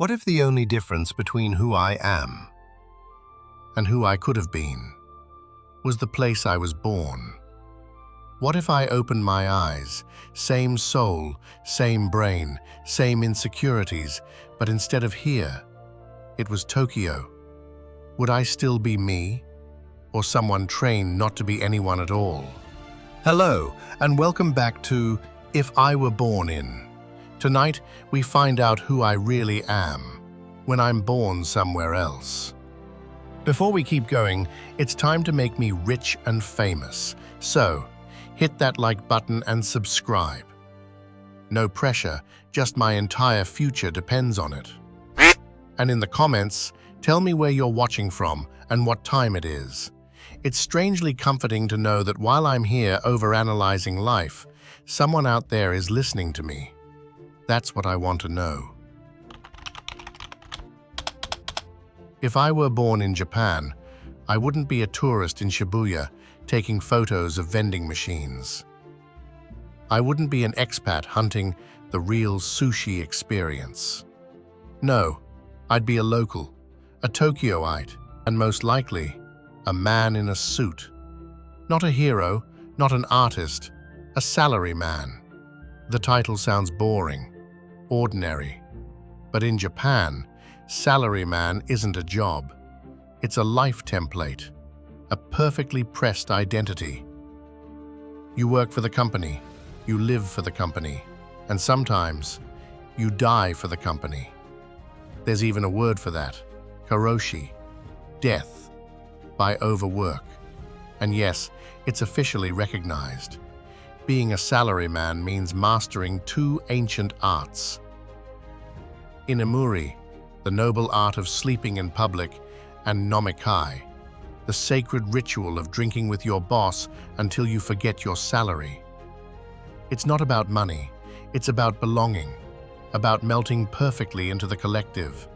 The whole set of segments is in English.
What if the only difference between who I am and who I could have been was the place I was born? What if I opened my eyes, same soul, same brain, same insecurities, but instead of here, it was Tokyo? Would I still be me, or someone trained not to be anyone at all? Hello, and welcome back to If I Were Born In. Tonight, we find out who I really am when I'm born somewhere else. Before we keep going, it's time to make me rich and famous. So, hit that like button and subscribe. No pressure, just my entire future depends on it. And in the comments, tell me where you're watching from and what time it is. It's strangely comforting to know that while I'm here overanalyzing life, someone out there is listening to me. That's what I want to know. If I were born in Japan, I wouldn't be a tourist in Shibuya taking photos of vending machines. I wouldn't be an expat hunting the real sushi experience. No, I'd be a local, a Tokyoite, and most likely, a man in a suit. Not a hero, not an artist, a salaryman. The title sounds boring, ordinary. But in Japan, salaryman isn't a job. It's a life template, a perfectly pressed identity. You work for the company, you live for the company, and sometimes you die for the company. There's even a word for that, karoshi, death by overwork. And yes, it's officially recognized. Being a salaryman means mastering two ancient arts. Inamuri, the noble art of sleeping in public, and Nomikai, the sacred ritual of drinking with your boss until you forget your salary. It's not about money, it's about belonging, about melting perfectly into the collective.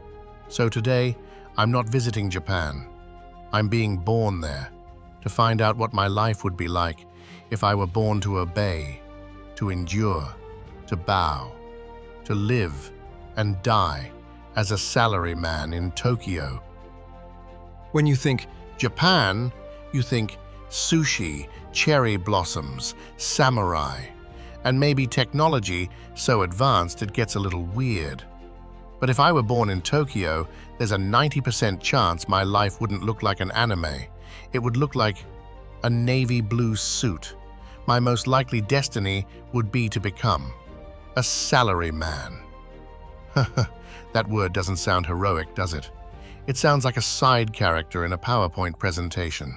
So today, I'm not visiting Japan. I'm being born there, to find out what my life would be like if I were born to obey, to endure, to bow, to live and die as a salaryman in Tokyo. When you think Japan, you think sushi, cherry blossoms, samurai, and maybe technology so advanced it gets a little weird. But if I were born in Tokyo, there's a 90% chance my life wouldn't look like an anime. It would look like a navy blue suit. My most likely destiny would be to become a salaryman. That word doesn't sound heroic, does it? It sounds like a side character in a PowerPoint presentation.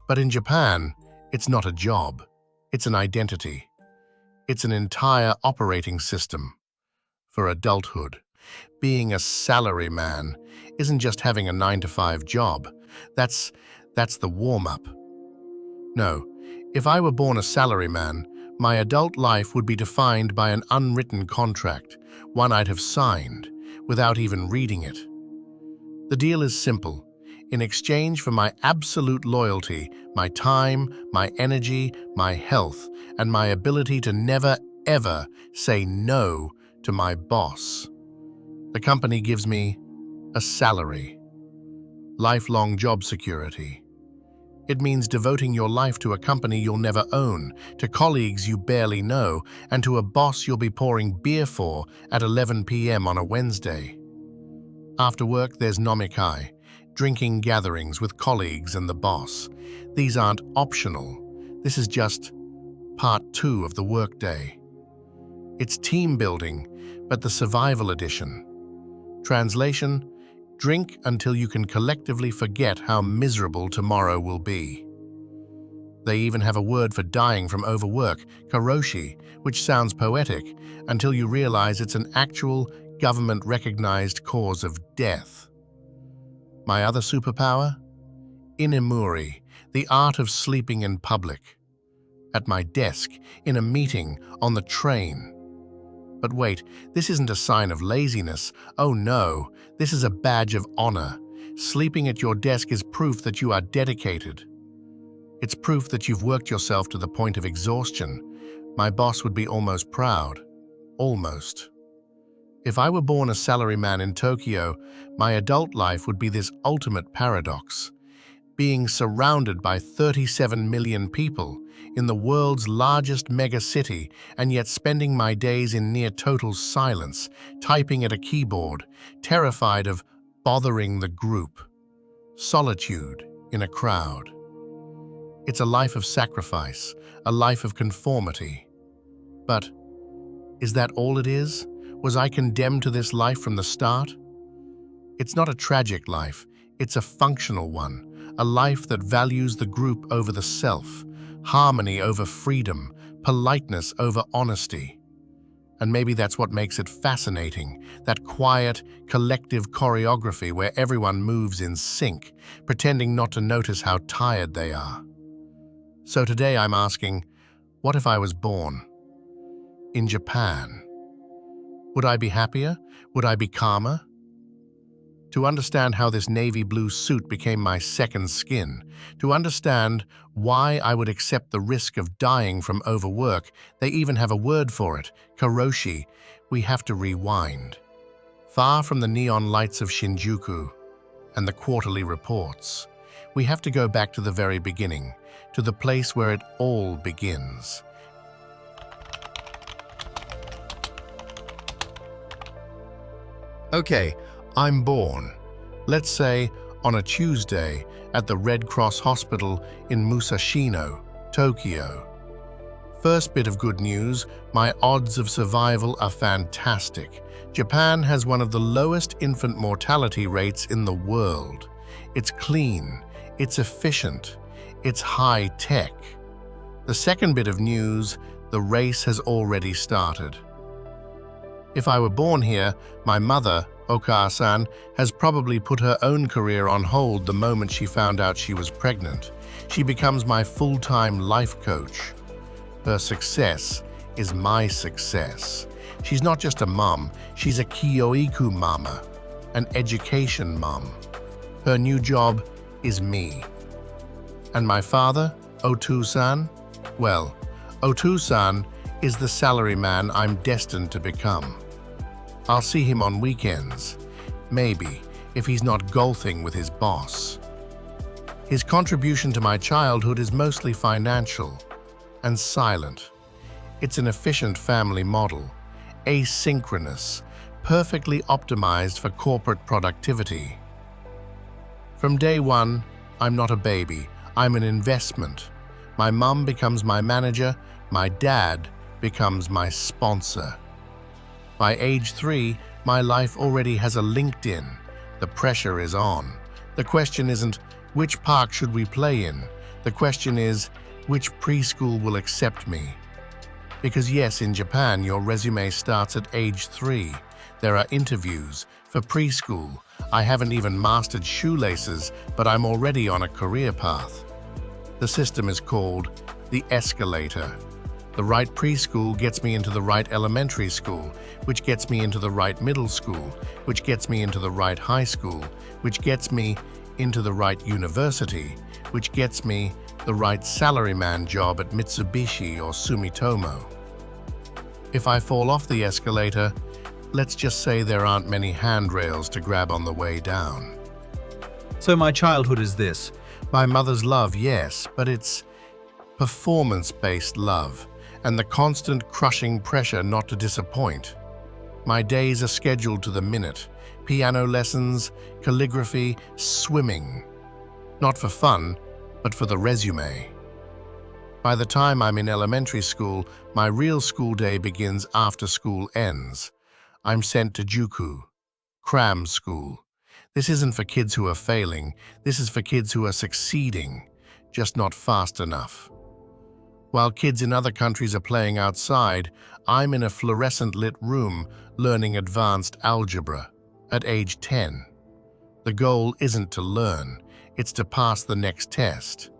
But in Japan, it's not a job. It's an identity. It's an entire operating system for adulthood. Being a salaryman isn't just having a 9-to-5 job. That's the warm-up. No, if I were born a salaryman, my adult life would be defined by an unwritten contract, one I'd have signed, without even reading it. The deal is simple. In exchange for my absolute loyalty, my time, my energy, my health, and my ability to never, ever say no to my boss, the company gives me a salary, lifelong job security. It means devoting your life to a company you'll never own, to colleagues you barely know, and to a boss you'll be pouring beer for at 11 p.m. on a Wednesday. After work, there's Nomikai, drinking gatherings with colleagues and the boss. These aren't optional. This is just part 2 of the workday. It's team building, but the survival edition. Translation: drink until you can collectively forget how miserable tomorrow will be. They even have a word for dying from overwork, karoshi, which sounds poetic until you realize it's an actual government-recognized cause of death. My other superpower? Inamuri, the art of sleeping in public. At my desk, in a meeting, on the train. But wait, this isn't a sign of laziness. Oh no, this is a badge of honor. Sleeping at your desk is proof that you are dedicated. It's proof that you've worked yourself to the point of exhaustion. My boss would be almost proud. Almost. If I were born a salaryman in Tokyo, my adult life would be this ultimate paradox. Being surrounded by 37 million people in the world's largest megacity and yet spending my days in near total silence, typing at a keyboard, terrified of bothering the group. Solitude in a crowd. It's a life of sacrifice, a life of conformity. But is that all it is? Was I condemned to this life from the start? It's not a tragic life, it's a functional one. A life that values the group over the self, harmony over freedom, politeness over honesty. And maybe that's what makes it fascinating, that quiet, collective choreography where everyone moves in sync, pretending not to notice how tired they are. So today I'm asking, what if I was born in Japan? Would I be happier? Would I be calmer? To understand how this navy blue suit became my second skin, to understand why I would accept the risk of dying from overwork, they even have a word for it, karoshi, we have to rewind. Far from the neon lights of Shinjuku and the quarterly reports, we have to go back to the very beginning, to the place where it all begins. Okay, I'm born, let's say, on a Tuesday at the Red Cross Hospital in Musashino, Tokyo. First bit of good news, my odds of survival are fantastic. Japan has one of the lowest infant mortality rates in the world. It's clean, it's efficient, it's high-tech. The second bit of news, the race has already started. If I were born here, my mother, Oka-san, has probably put her own career on hold the moment she found out she was pregnant. She becomes my full-time life coach. Her success is my success. She's not just a mom, she's a kyoiku mama, an education mom. Her new job is me. And my father, Otu-san? Well, Otu-san is the salaryman I'm destined to become. I'll see him on weekends, maybe, if he's not golfing with his boss. His contribution to my childhood is mostly financial and silent. It's an efficient family model, asynchronous, perfectly optimized for corporate productivity. From day one, I'm not a baby, I'm an investment. My mum becomes my manager, my dad becomes my sponsor. By age 3, my life already has a LinkedIn. The pressure is on. The question isn't, which park should we play in? The question is, which preschool will accept me? Because yes, in Japan, your resume starts at age 3. There are interviews. For preschool, I haven't even mastered shoelaces, but I'm already on a career path. The system is called the escalator. The right preschool gets me into the right elementary school, which gets me into the right middle school, which gets me into the right high school, which gets me into the right university, which gets me the right salaryman job at Mitsubishi or Sumitomo. If I fall off the escalator, let's just say there aren't many handrails to grab on the way down. So my childhood is this. My mother's love, yes, but it's performance-based love and the constant crushing pressure not to disappoint. My days are scheduled to the minute. Piano lessons, calligraphy, swimming. Not for fun, but for the resume. By the time I'm in elementary school, my real school day begins after school ends. I'm sent to Juku, cram school. This isn't for kids who are failing, this is for kids who are succeeding, just not fast enough. While kids in other countries are playing outside, I'm in a fluorescent-lit room learning advanced algebra at age 10. The goal isn't to learn, it's to pass the next test.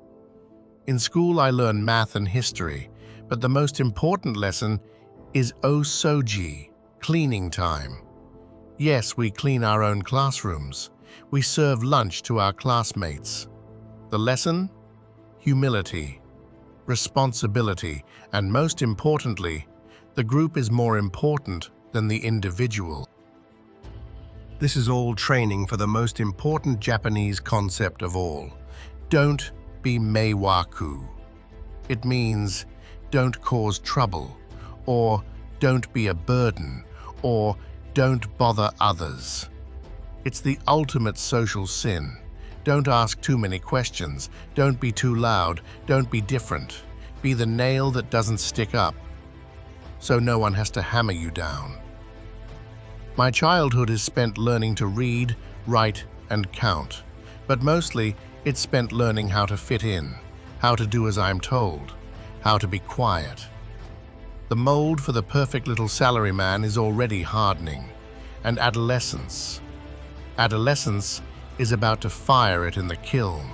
In school, I learn math and history, but the most important lesson is osoji, cleaning time. Yes, we clean our own classrooms. We serve lunch to our classmates. The lesson? Humility, responsibility, and most importantly, the group is more important than the individual. This is all training for the most important Japanese concept of all. Don't be meiwaku. It means don't cause trouble, or don't be a burden, or don't bother others. It's the ultimate social sin. Don't ask too many questions. Don't be too loud. Don't be different. Be the nail that doesn't stick up, so no one has to hammer you down. My childhood is spent learning to read, write, and count, but mostly it's spent learning how to fit in, how to do as I'm told, how to be quiet. The mold for the perfect little salaryman is already hardening, and adolescence is about to fire it in the kiln.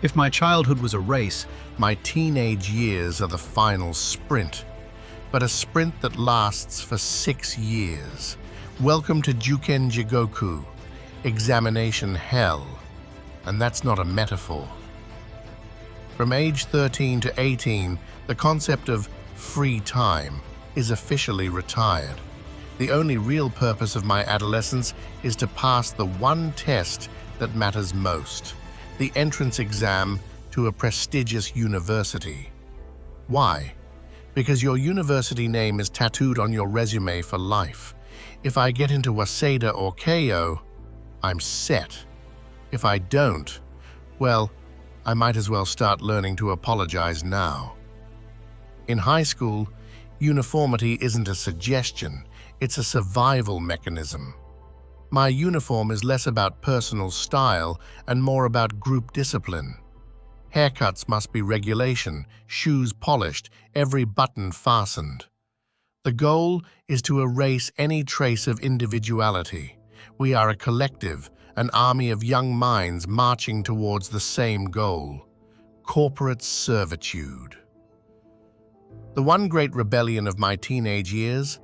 If my childhood was a race, My teenage years are the final sprint, but a sprint that lasts for 6 years. Welcome to Juken Jigoku, examination hell, and that's not a metaphor. From age 13 to 18, the concept of free time is officially retired. The only real purpose of my adolescence is to pass the one test that matters most, the entrance exam to a prestigious university. Why? Because your university name is tattooed on your resume for life. If I get into Waseda or Keio, I'm set. If I don't, well, I might as well start learning to apologize now. In high school, uniformity isn't a suggestion, it's a survival mechanism. My uniform is less about personal style and more about group discipline. Haircuts must be regulation, shoes polished, every button fastened. The goal is to erase any trace of individuality. We are a collective, an army of young minds marching towards the same goal: corporate servitude. The one great rebellion of my teenage years?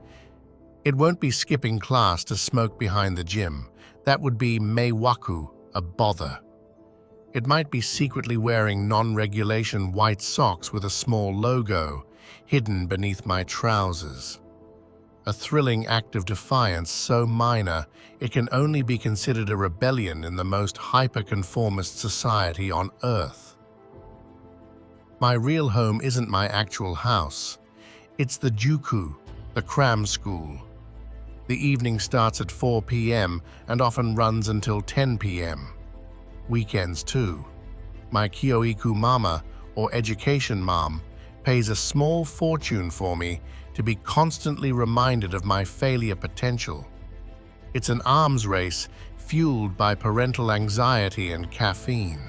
It won't be skipping class to smoke behind the gym. That would be meiwaku, a bother. It might be secretly wearing non-regulation white socks with a small logo hidden beneath my trousers. A thrilling act of defiance so minor it can only be considered a rebellion in the most hyper-conformist society on Earth. My real home isn't my actual house. It's the Juku, the cram school. The evening starts at 4 p.m. and often runs until 10 p.m. Weekends too. My Kyoiku mama, or education mom, pays a small fortune for me to be constantly reminded of my failure potential. It's an arms race fueled by parental anxiety and caffeine.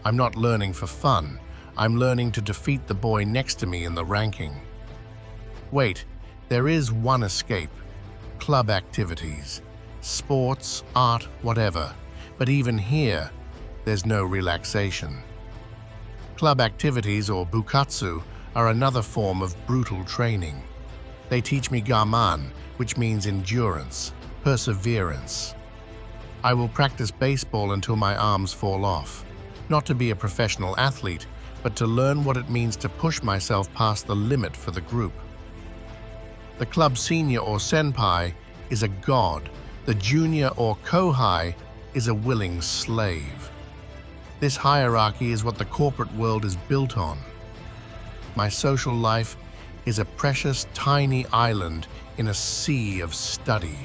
I'm not learning for fun. I'm learning to defeat the boy next to me in the ranking. Wait, there is one escape. Club activities. Sports, art, whatever. But even here, there's no relaxation. Club activities, or bukatsu, are another form of brutal training. They teach me gaman, which means endurance, perseverance. I will practice baseball until my arms fall off, not to be a professional athlete, but to learn what it means to push myself past the limit for the group. The club senior or senpai is a god. The junior or kohai is a willing slave. This hierarchy is what the corporate world is built on. My social life is a precious tiny island in a sea of study.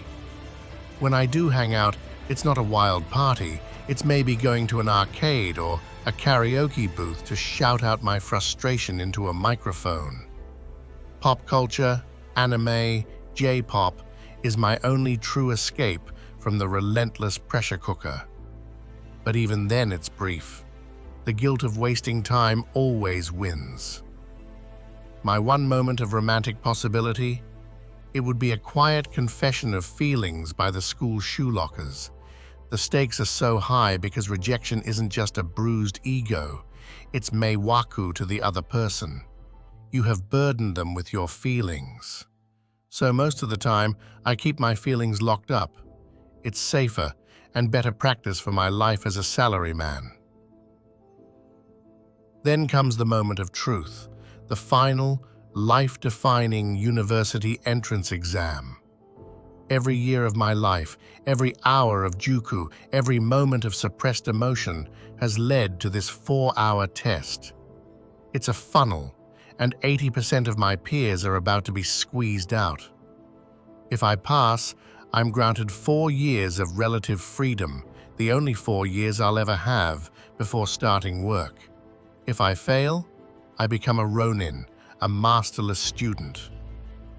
When I do hang out, it's not a wild party. It's maybe going to an arcade or a karaoke booth to shout out my frustration into a microphone. Pop culture, anime, J-pop is my only true escape from the relentless pressure cooker. But even then it's brief. The guilt of wasting time always wins. My one moment of romantic possibility? It would be a quiet confession of feelings by the school shoe lockers. The stakes are so high because rejection isn't just a bruised ego, it's meiwaku to the other person. You have burdened them with your feelings. So most of the time, I keep my feelings locked up. It's safer and better practice for my life as a salaryman. Then comes the moment of truth, the final, life-defining university entrance exam. Every year of my life, every hour of Juku, every moment of suppressed emotion has led to this 4-hour test. It's a funnel, and 80% of my peers are about to be squeezed out. If I pass, I'm granted 4 years of relative freedom, the only 4 years I'll ever have before starting work. If I fail, I become a ronin, a masterless student.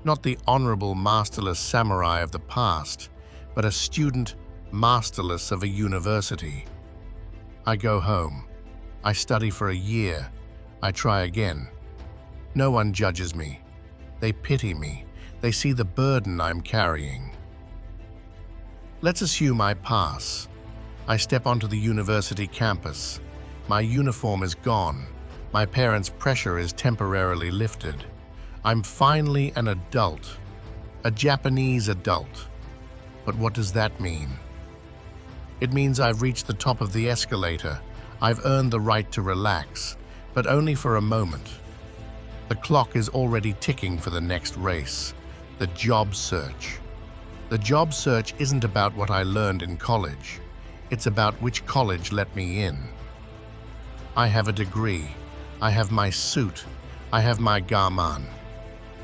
Not the honorable masterless samurai of the past, but a student masterless of a university. I go home. I study for a year. I try again. No one judges me. They pity me. They see the burden I'm carrying. Let's assume I pass. I step onto the university campus. My uniform is gone. My parents' pressure is temporarily lifted. I'm finally an adult, a Japanese adult. But what does that mean? It means I've reached the top of the escalator. I've earned the right to relax, but only for a moment. The clock is already ticking for the next race, the job search. The job search isn't about what I learned in college. It's about which college let me in. I have a degree. I have my suit. I have my gaman.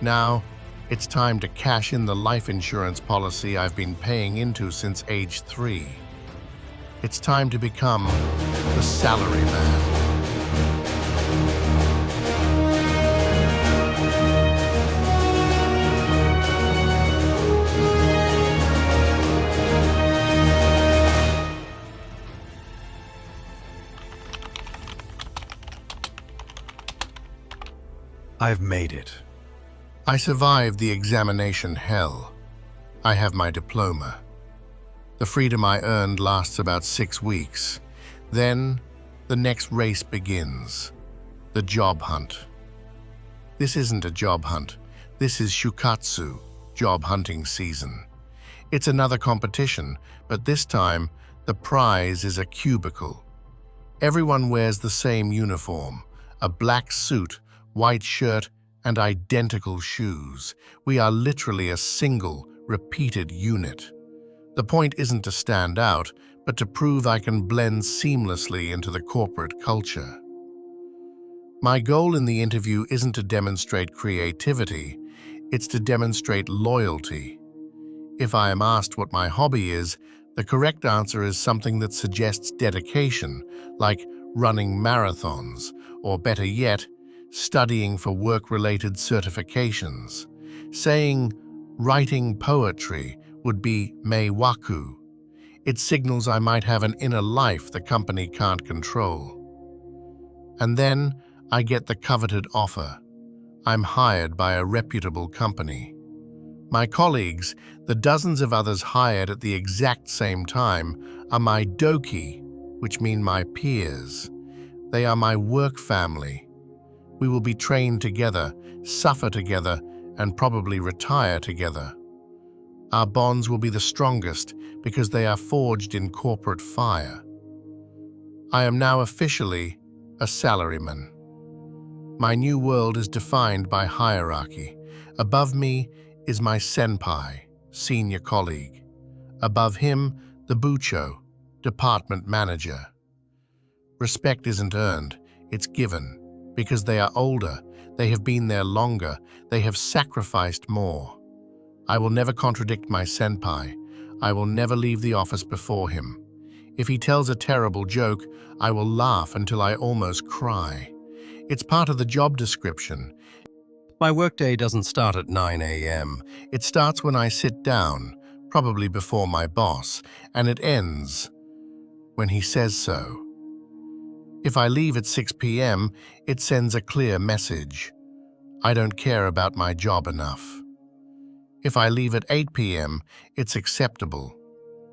Now, it's time to cash in the life insurance policy I've been paying into since age 3. It's time to become the Salaryman. I've made it. I survived the examination hell. I have my diploma. The freedom I earned lasts about 6 weeks. Then, the next race begins. The job hunt. This isn't a job hunt. This is shukatsu, job hunting season. It's another competition, but this time, the prize is a cubicle. Everyone wears the same uniform, a black suit, white shirt, and identical shoes. We are literally a single, repeated unit. The point isn't to stand out, but to prove I can blend seamlessly into the corporate culture. My goal in the interview isn't to demonstrate creativity, it's to demonstrate loyalty. If I am asked what my hobby is, the correct answer is something that suggests dedication, like running marathons, or better yet, studying for work-related certifications. Saying writing poetry would be meiwaku. It signals I might have an inner life the company can't control. And then I get the coveted offer. I'm hired by a reputable company. My colleagues, the dozens of others hired at the exact same time, are my doki, which mean my peers. They are my work family. We will be trained together, suffer together, and probably retire together. Our bonds will be the strongest because they are forged in corporate fire. I am now officially a salaryman. My new world is defined by hierarchy. Above me is my senpai, senior colleague. Above him, the bucho, department manager. Respect isn't earned, it's given. Because they are older, they have been there longer, they have sacrificed more. I will never contradict my senpai. I will never leave the office before him. If he tells a terrible joke, I will laugh until I almost cry. It's part of the job description. My workday doesn't start at 9 a.m. It starts when I sit down, probably before my boss, and it ends when he says so. If I leave at 6 p.m., it sends a clear message. I don't care about my job enough. If I leave at 8 p.m., it's acceptable.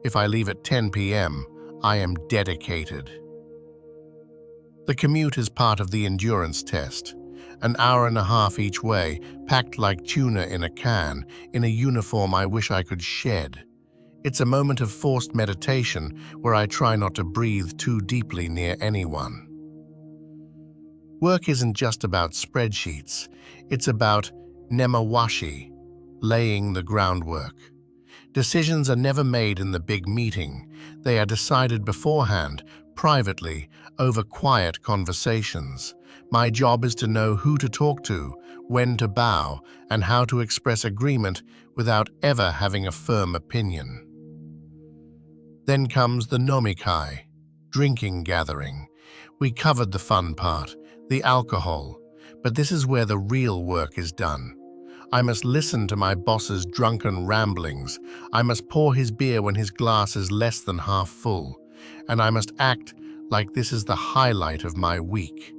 If I leave at 10 p.m., I am dedicated. The commute is part of the endurance test. An hour and a half each way, packed like tuna in a can, in a uniform I wish I could shed. It's a moment of forced meditation where I try not to breathe too deeply near anyone. Work isn't just about spreadsheets. It's about nemawashi, laying the groundwork. Decisions are never made in the big meeting. They are decided beforehand, privately, over quiet conversations. My job is to know who to talk to, when to bow, and how to express agreement without ever having a firm opinion. Then comes the Nomikai, drinking gathering. We covered the fun part, the alcohol, but this is where the real work is done. I must listen to my boss's drunken ramblings. I must pour his beer when his glass is less than half full, and I must act like this is the highlight of my week.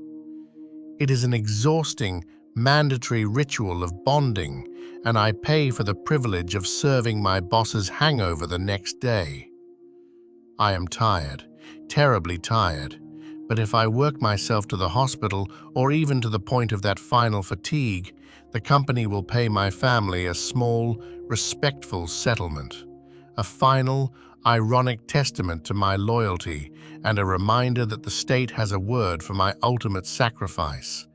It is an exhausting, mandatory ritual of bonding, and I pay for the privilege of serving my boss's hangover the next day. I am tired, terribly tired, but if I work myself to the hospital or even to the point of that final fatigue, the company will pay my family a small, respectful settlement, a final, ironic testament to my loyalty and a reminder that the state has a word for my ultimate sacrifice.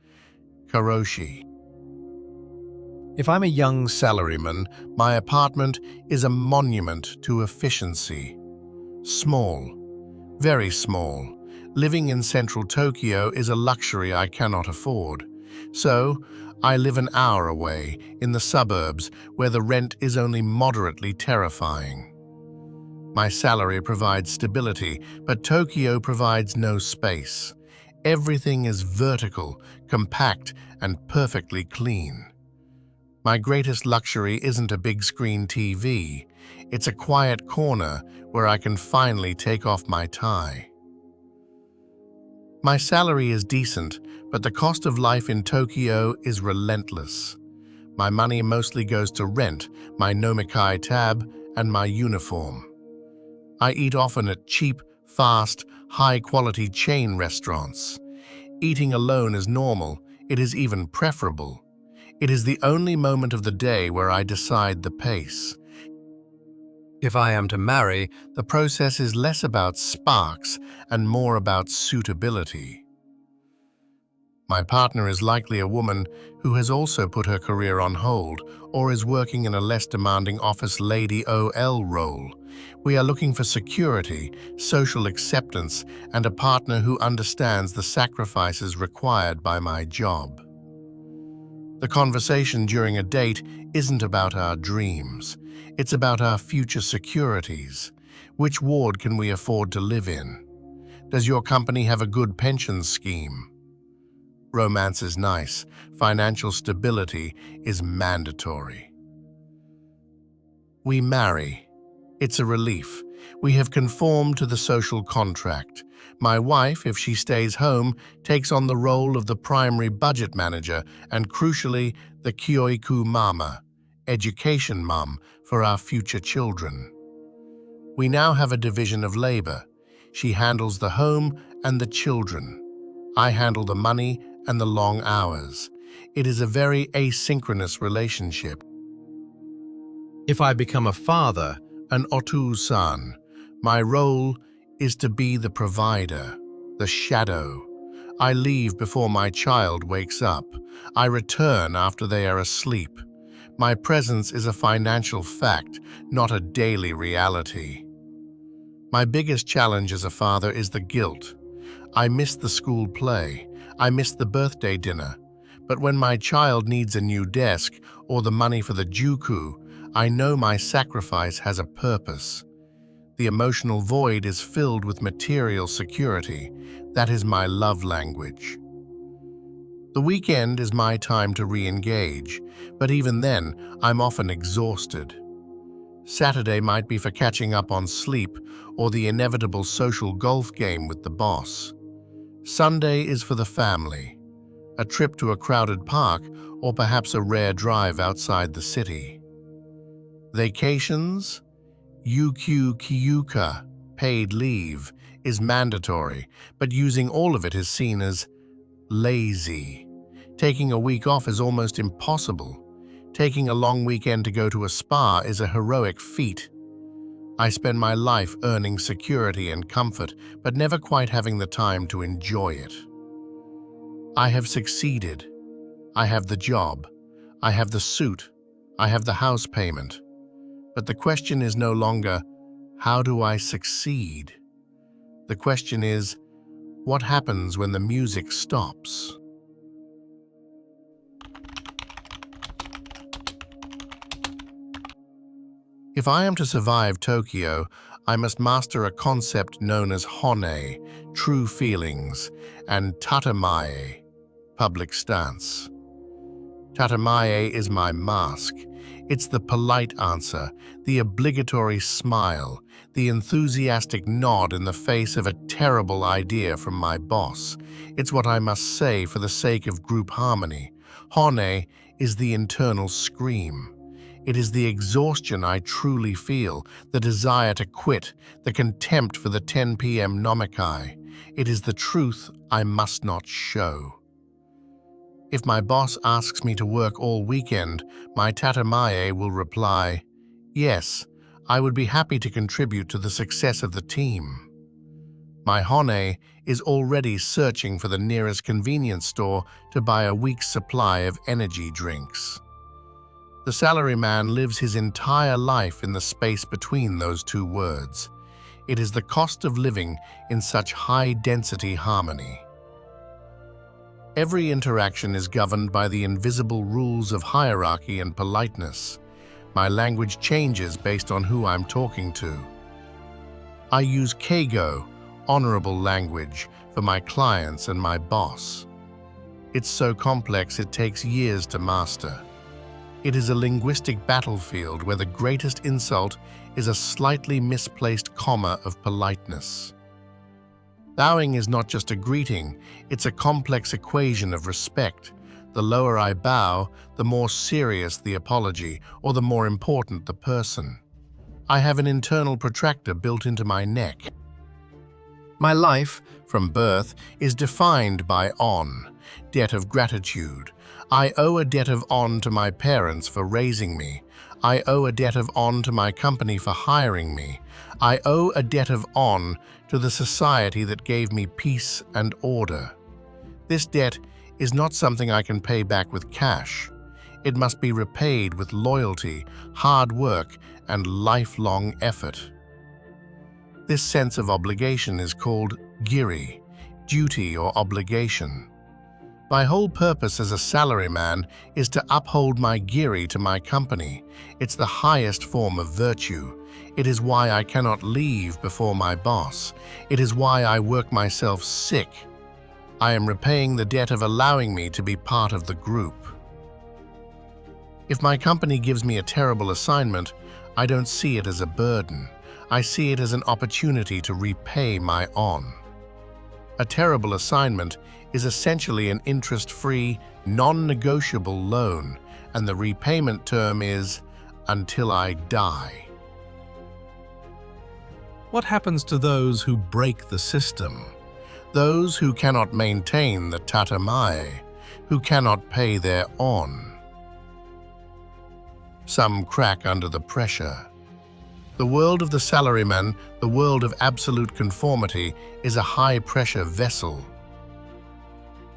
Karoshi. If I'm a young salaryman, my apartment is a monument to efficiency. Small, very small. Living in central Tokyo is a luxury I cannot afford. So, I live an hour away, in the suburbs, where the rent is only moderately terrifying. My salary provides stability, but Tokyo provides no space. Everything is vertical, compact, and perfectly clean. My greatest luxury isn't a big-screen TV. It's a quiet corner where I can finally take off my tie. My salary is decent, but the cost of life in Tokyo is relentless. My money mostly goes to rent, my Nomikai tab, and my uniform. I eat often at cheap, fast, high-quality chain restaurants. Eating alone is normal. It is even preferable. It is the only moment of the day where I decide the pace. If I am to marry, the process is less about sparks and more about suitability. My partner is likely a woman who has also put her career on hold or is working in a less demanding office lady OL role. We are looking for security, social acceptance, and a partner who understands the sacrifices required by my job. The conversation during a date isn't about our dreams. It's about our future securities. Which ward can we afford to live in? Does your company have a good pension scheme? Romance is nice. Financial stability is mandatory. We marry. It's a relief. We have conformed to the social contract. My wife, if she stays home, takes on the role of the primary budget manager and, crucially, the kyoiku mama, education mum, for our future children. We now have a division of labor. She handles the home and the children. I handle the money and the long hours. It is a very asynchronous relationship. If I become a father, an otu-san, my role is to be the provider, the shadow. I leave before my child wakes up. I return after they are asleep. My presence is a financial fact, not a daily reality. My biggest challenge as a father is the guilt. I miss the school play. I miss the birthday dinner. But when my child needs a new desk or the money for the juku, I know my sacrifice has a purpose. The emotional void is filled with material security. That is my love language. The weekend is my time to re-engage, but even then, I'm often exhausted. Saturday might be for catching up on sleep or the inevitable social golf game with the boss. Sunday is for the family, a trip to a crowded park or perhaps a rare drive outside the city. Vacations? Ukyu Kyuka, paid leave, is mandatory, but using all of it is seen as lazy. Taking a week off is almost impossible. Taking a long weekend to go to a spa is a heroic feat. I spend my life earning security and comfort, but never quite having the time to enjoy it. I have succeeded. I have the job. I have the suit. I have the house payment. But the question is no longer, how do I succeed? The question is, what happens when the music stops? If I am to survive Tokyo, I must master a concept known as hone, true feelings, and tatemae, public stance. Tatemae is my mask. It's the polite answer, the obligatory smile, the enthusiastic nod in the face of a terrible idea from my boss. It's what I must say for the sake of group harmony. Hone is the internal scream. It is the exhaustion I truly feel, the desire to quit, the contempt for the 10 p.m. Nomikai. It is the truth I must not show. If my boss asks me to work all weekend, my tatemae will reply, yes, I would be happy to contribute to the success of the team. My hone is already searching for the nearest convenience store to buy a week's supply of energy drinks. The salaryman lives his entire life in the space between those two words. It is the cost of living in such high-density harmony. Every interaction is governed by the invisible rules of hierarchy and politeness. My language changes based on who I'm talking to. I use keigo, honorable language, for my clients and my boss. It's so complex it takes years to master. It is a linguistic battlefield where the greatest insult is a slightly misplaced comma of politeness. Bowing is not just a greeting, it's a complex equation of respect. The lower I bow, the more serious the apology, or the more important the person. I have an internal protractor built into my neck. My life, from birth, is defined by on, debt of gratitude. I owe a debt of on to my parents for raising me. I owe a debt of on to my company for hiring me. I owe a debt of on to the society that gave me peace and order. This debt is not something I can pay back with cash. It must be repaid with loyalty, hard work, and lifelong effort. This sense of obligation is called giri, duty or obligation. My whole purpose as a salaryman is to uphold my giri to my company. It's the highest form of virtue. It is why I cannot leave before my boss. It is why I work myself sick. I am repaying the debt of allowing me to be part of the group. If my company gives me a terrible assignment, I don't see it as a burden. I see it as an opportunity to repay my on. A terrible assignment is essentially an interest-free, non-negotiable loan, and the repayment term is until I die. What happens to those who break the system? Those who cannot maintain the tatemae, who cannot pay their on. Some crack under the pressure. The world of the salaryman, the world of absolute conformity, is a high-pressure vessel.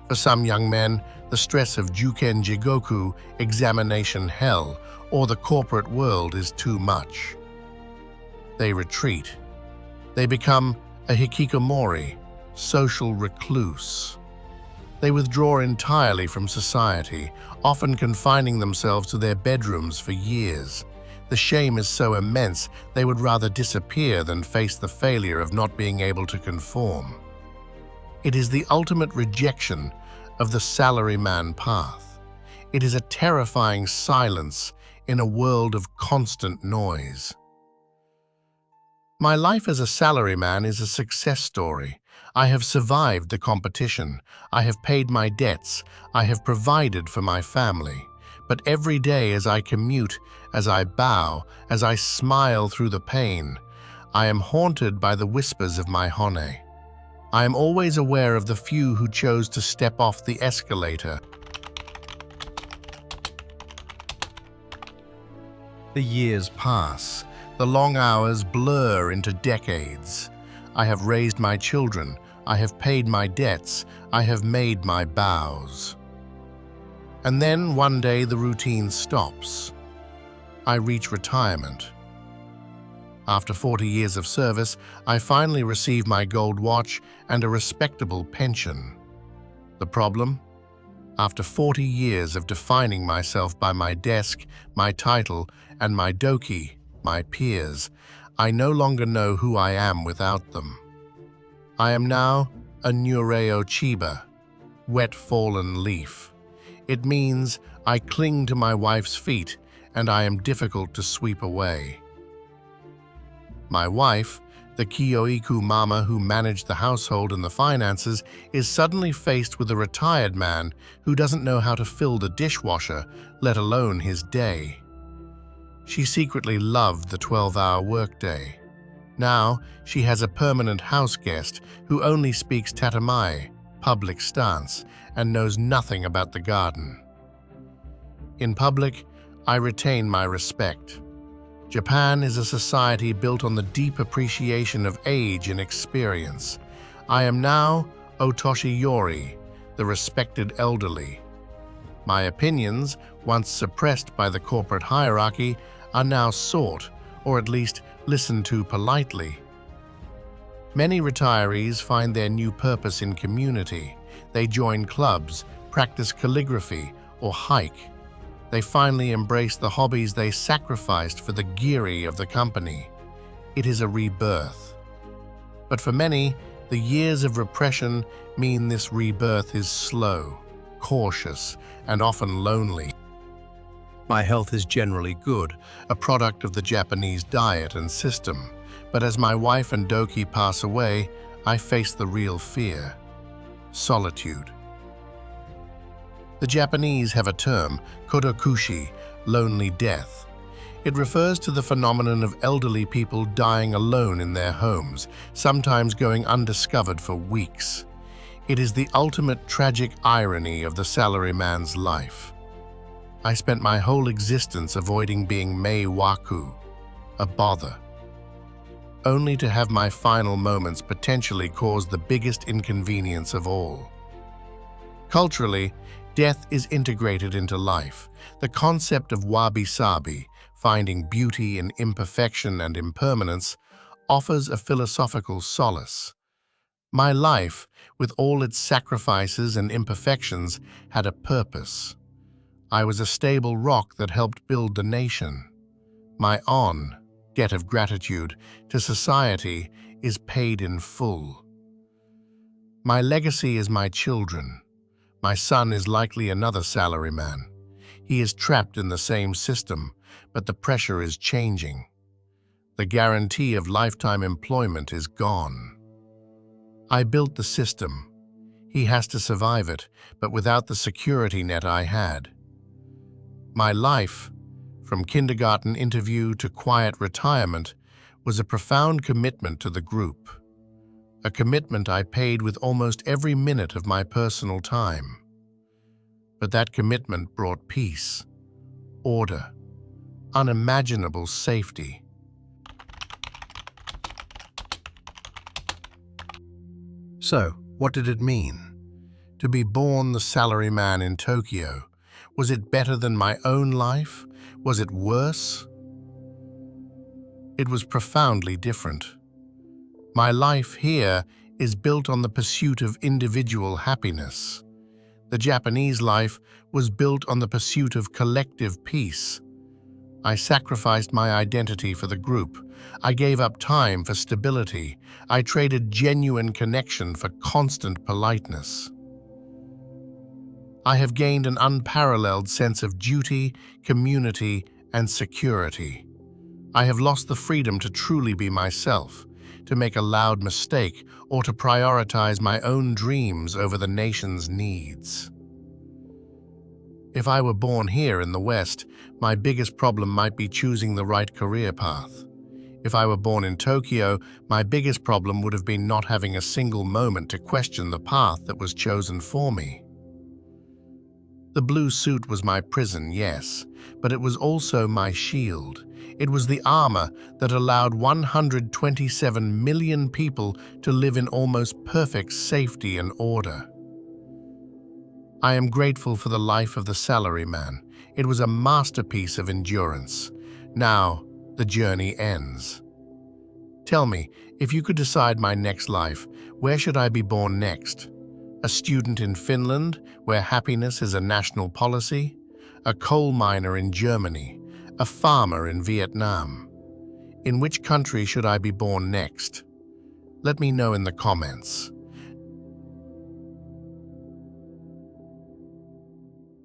For some young men, the stress of Juken Jigoku, examination hell, or the corporate world is too much. They retreat. They become a hikikomori, social recluse. They withdraw entirely from society, often confining themselves to their bedrooms for years. The shame is so immense, they would rather disappear than face the failure of not being able to conform. It is the ultimate rejection of the salaryman path. It is a terrifying silence in a world of constant noise. My life as a salaryman is a success story. I have survived the competition. I have paid my debts. I have provided for my family. But every day as I commute, as I bow, as I smile through the pain, I am haunted by the whispers of my hone. I am always aware of the few who chose to step off the escalator. The years pass. The long hours blur into decades. I have raised my children. I have paid my debts. I have made my bows. And then one day the routine stops. I reach retirement. After 40 years of service, I finally receive my gold watch and a respectable pension. The problem? After 40 years of defining myself by my desk, my title, and my doki, my peers, I no longer know who I am without them. I am now a Nureo Chiba, wet fallen leaf. It means I cling to my wife's feet and I am difficult to sweep away. My wife, the Kyoiku mama who managed the household and the finances, is suddenly faced with a retired man who doesn't know how to fill the dishwasher, let alone his day. She secretly loved the 12-hour workday. Now she has a permanent house guest who only speaks tatemae, public stance, and knows nothing about the garden. In public, I retain my respect. Japan is a society built on the deep appreciation of age and experience. I am now Otoshi Yori, the respected elderly. My opinions, once suppressed by the corporate hierarchy, are now sought, or at least listened to politely. Many retirees find their new purpose in community. They join clubs, practice calligraphy, or hike. They finally embrace the hobbies they sacrificed for the giri of the company. It is a rebirth. But for many, the years of repression mean this rebirth is slow, cautious, and often lonely. My health is generally good, A product of the Japanese diet and system. But as my wife and doki pass away, I face the real fear: solitude. The Japanese have a term, kodokushi, lonely death. It refers to the phenomenon of elderly people dying alone in their homes, sometimes going undiscovered for weeks. It is the ultimate tragic irony of the salaryman's life. I spent my whole existence avoiding being mei-waku, a bother, only to have my final moments potentially cause the biggest inconvenience of all. Culturally, death is integrated into life. The concept of wabi-sabi, finding beauty in imperfection and impermanence, offers a philosophical solace. My life, with all its sacrifices and imperfections, had a purpose. I was a stable rock that helped build the nation. My debt of gratitude to society is paid in full. My legacy is my children. My son is likely another salaryman. He is trapped in the same system, but the pressure is changing. The guarantee of lifetime employment is gone. I built the system. He has to survive it, but without the security net I had. My life, from kindergarten interview to quiet retirement, was a profound commitment to the group. A commitment I paid with almost every minute of my personal time. But that commitment brought peace, order, unimaginable safety. So, what did it mean? To be born the salaryman in Tokyo, was it better than my own life? Was it worse? It was profoundly different. My life here is built on the pursuit of individual happiness. The Japanese life was built on the pursuit of collective peace. I sacrificed my identity for the group. I gave up time for stability. I traded genuine connection for constant politeness. I have gained an unparalleled sense of duty, community, and security. I have lost the freedom to truly be myself, to make a loud mistake, or to prioritize my own dreams over the nation's needs. If I were born here in the West, my biggest problem might be choosing the right career path. If I were born in Tokyo, my biggest problem would have been not having a single moment to question the path that was chosen for me. The blue suit was my prison, yes, but it was also my shield. It was the armor that allowed 127 million people to live in almost perfect safety and order. I am grateful for the life of the salaryman. It was a masterpiece of endurance. Now, the journey ends. Tell me, if you could decide my next life, where should I be born next? A student in Finland, where happiness is a national policy? A coal miner in Germany? A farmer in Vietnam? In which country should I be born next? Let me know in the comments.